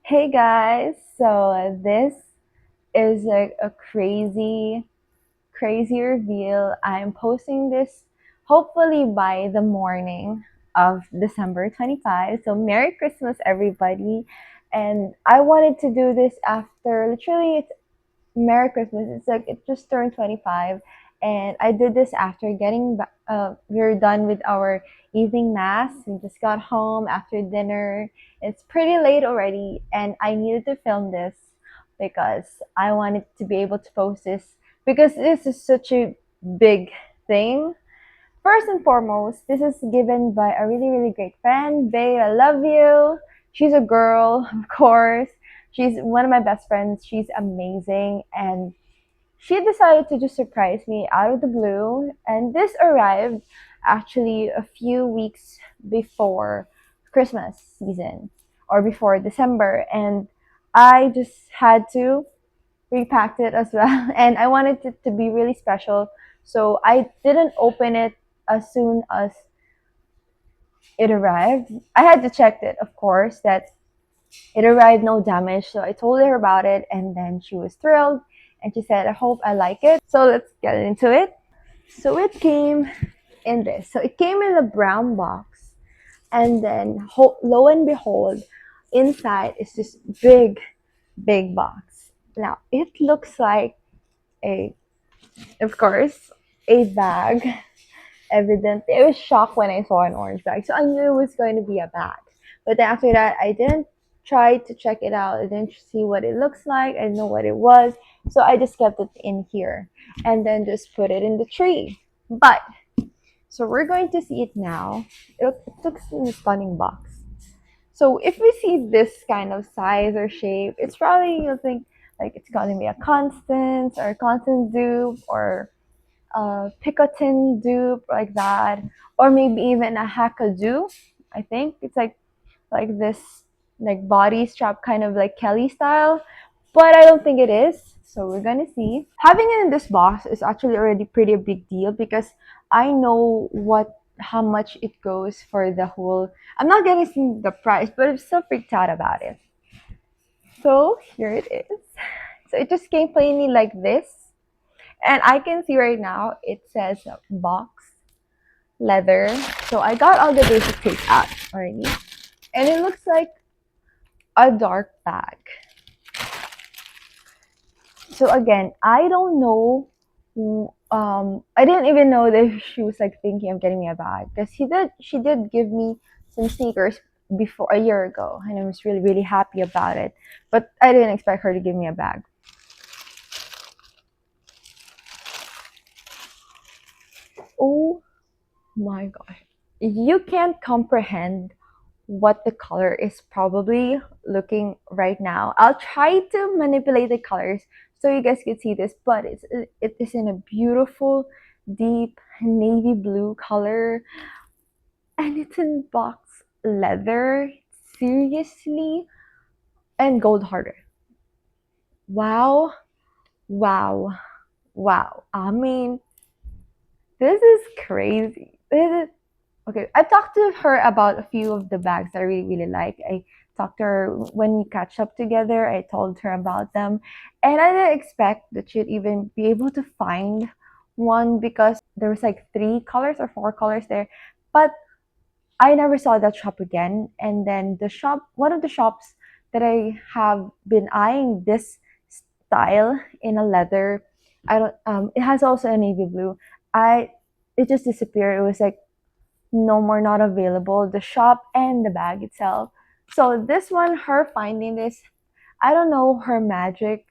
Hey guys, so this is a crazy reveal. I'm posting this hopefully by the morning of December 25. So Merry Christmas everybody. And I wanted to do this after literally Merry Christmas. It's like it just turned 25, and I did this after we were done with our evening mass. We just got home after dinner. It's pretty late already, and I needed to film this because I wanted to be able to post this because this is such a big thing. First and foremost, this is given by a really great friend. Babe, I love you. She's a girl, of course. She's one of my best friends. She's amazing. And she decided to just surprise me out of the blue. And this arrived actually a few weeks before Christmas season or before December. And I just had to repacked it as well. And I wanted it to be really special. So I didn't open it as soon as it arrived. I had to check it, of course, that it arrived no damage. So I told her about it, and then she was thrilled. And she said, I hope I like it. So let's get into it. So it came in this. So it came in a brown box. And then, lo and behold, inside is this big box. Now, it looks like a of course, a bag. Evidently, I was shocked when I saw an orange bag, so I knew it was going to be a bag. But then after that, I didn't try to check it out. I didn't see what it looks like. I didn't know what it was, so I just kept it in here and then just put it in the tree. But so we're going to see it now. It looks in a stunning box. So if we see this kind of size or shape, it's probably you'll think like it's gonna be a Constance or a Constance dupe or Picotin dupe like that, or maybe even a Hackadoo. I think it's like this like body strap kind of like Kelly style, but I don't think it is. So we're gonna see. Having it in this box is actually already pretty a big deal because I know what how much it goes for the whole. I'm not gonna see the price, but I'm still freaked out about it. So here it is. So it just came plainly like this. And I can see right now it says box leather. So I got all the basic tape out already. And it looks like a dark bag. So again, I don't know. I didn't even know that she was like thinking of getting me a bag because she did give me some sneakers before a year ago, and I was really happy about it. But I didn't expect her to give me a bag. Oh my gosh, you can't comprehend what the color is probably looking right now. I'll try to manipulate the colors so you guys can see this, but it is in a beautiful deep navy blue color and it's in box leather. Seriously, and gold harder. Wow, wow, wow. I mean, this is crazy. This is okay. I talked to her about a few of the bags that I really like. I talked to her when we catch up together. I told her about them, and I didn't expect that she'd even be able to find one because there was like three colors or four colors there. But I never saw that shop again. And then one of the shops that I have been eyeing this style in a leather. I don't. It has also a navy blue. I it just disappeared. It was like no more, not available, the shop and the bag itself. So this one, her finding this, I don't know her magic,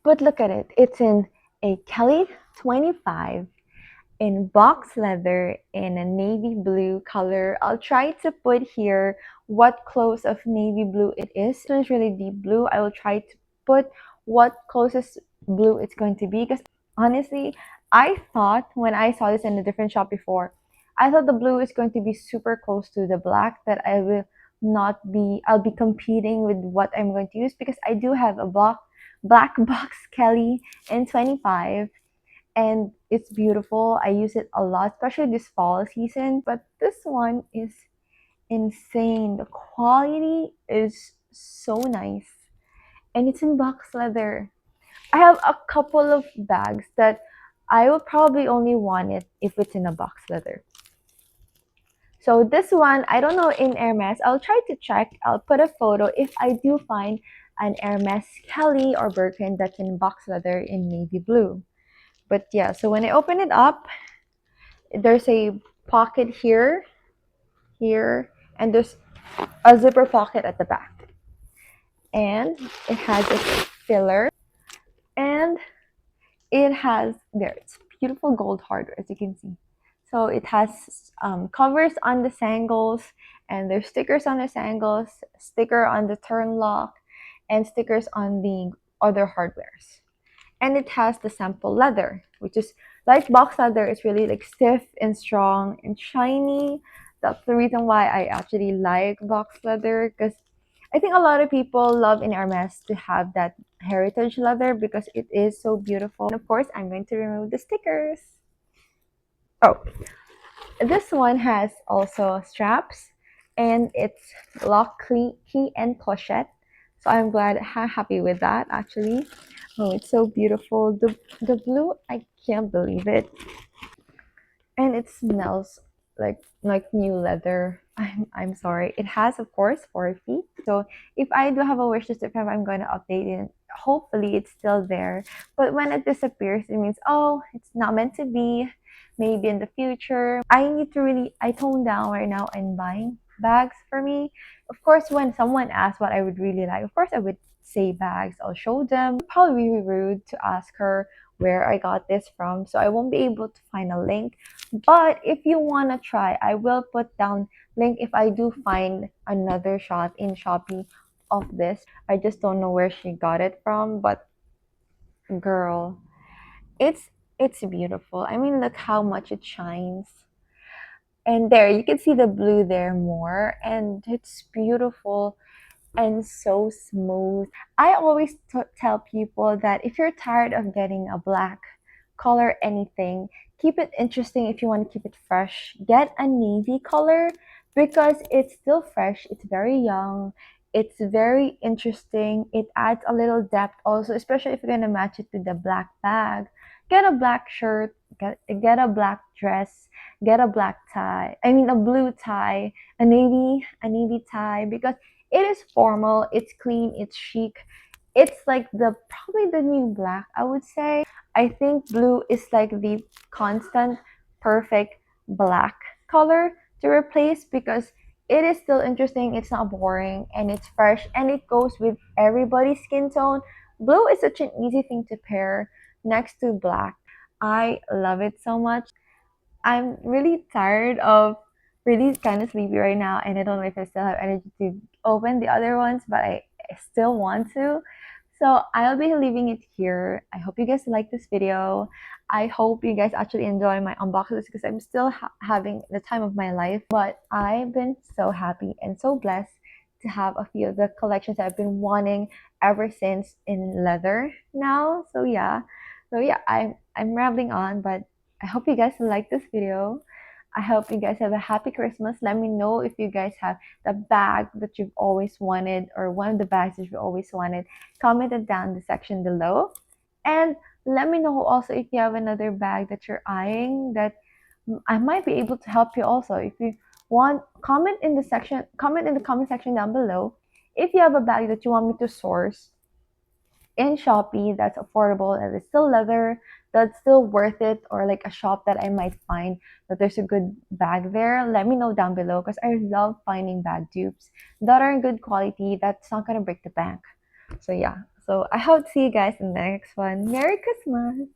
but look at it. It's in a Kelly 25 in box leather in a navy blue color. I'll try to put here what close of navy blue it is. This one's really deep blue. I will try to put what closest blue it's going to be because honestly, I thought when I saw this in a different shop before, I thought the blue is going to be super close to the black that I'll be competing with what I'm going to use because I do have a black box Kelly in 25 and it's beautiful. I use it a lot, especially this fall season. But this one is insane. The quality is so nice. And it's in box leather. I have a couple of bags that I will probably only want it if it's in a box leather. So this one, I don't know in Hermes. I'll try to check. I'll put a photo if I do find an Hermes Kelly or Birkin that's in box leather in navy blue. But yeah, so when I open it up, there's a pocket here, here, and there's a zipper pocket at the back. And it has a filler, and it has there. It's beautiful gold hardware, as you can see. So it has covers on the sangles, and there's stickers on the sangles, sticker on the turn lock, and stickers on the other hardwares. And it has the sample leather, which is like box leather. It's really like stiff and strong and shiny. That's the reason why I actually like box leather, because I think a lot of people love in Hermes to have that heritage leather because it is so beautiful. And of course, I'm going to remove the stickers. Oh, this one has also straps, and it's lock, key, and pochette. So I'm glad, happy with that actually. Oh, it's so beautiful. The blue, I can't believe it. And it smells like new leather. I'm sorry. It has, of course, 4 feet. So if I do have a wish list, if I'm going to update it, hopefully it's still there. But when it disappears, it means, oh, it's not meant to be. Maybe in the future. I need to really, I tone down right now and buying bags for me. Of course, when someone asks what I would really like, of course I would say bags. I'll show them. It'd probably be rude to ask her where I got this from, so I won't be able to find a link. But if you want to try, I will put down link if I do find another shot in Shopee of this. I just don't know where she got it from, but girl, it's beautiful. I mean, look how much it shines. And there, you can see the blue there more, and it's beautiful and so smooth. I always tell people that if you're tired of getting a black color anything, keep it interesting. If you want to keep it fresh, get a navy color because it's still fresh, it's very young, it's very interesting. It adds a little depth also, especially if you're going to match it with the black bag. Get a black shirt, get a black dress, get a black tie, I mean a blue tie, a navy tie, because it is formal, it's clean, it's chic. It's like the probably the new black, I would say. I think blue is like the constant perfect black color to replace because it is still interesting, it's not boring, and it's fresh, and it goes with everybody's skin tone. Blue is such an easy thing to pair next to black. I love it so much. I'm really tired of really kind of sleepy right now, and I don't know if I still have energy to open the other ones, but I still want to. So I'll be leaving it here. I hope you guys like this video. I hope you guys actually enjoy my unboxings because I'm still having the time of my life. But I've been so happy and so blessed to have a few of the collections I've been wanting ever since in leather now. So yeah, I'm rambling on, but I hope you guys like this video. I hope you guys have a happy Christmas. Let me know if you guys have the bag that you've always wanted or one of the bags that you've always wanted. Comment it down in the section below. And let me know also if you have another bag that you're eyeing that I might be able to help you also. If you want, comment in the comment section down below if you have a bag that you want me to source in Shopee that's affordable and it's still leather, that's still worth it, or like a shop that I might find that there's a good bag there. Let me know down below because I love finding bag dupes that are in good quality that's not gonna break the bank. So yeah. So I hope to see you guys in the next one. Merry Christmas!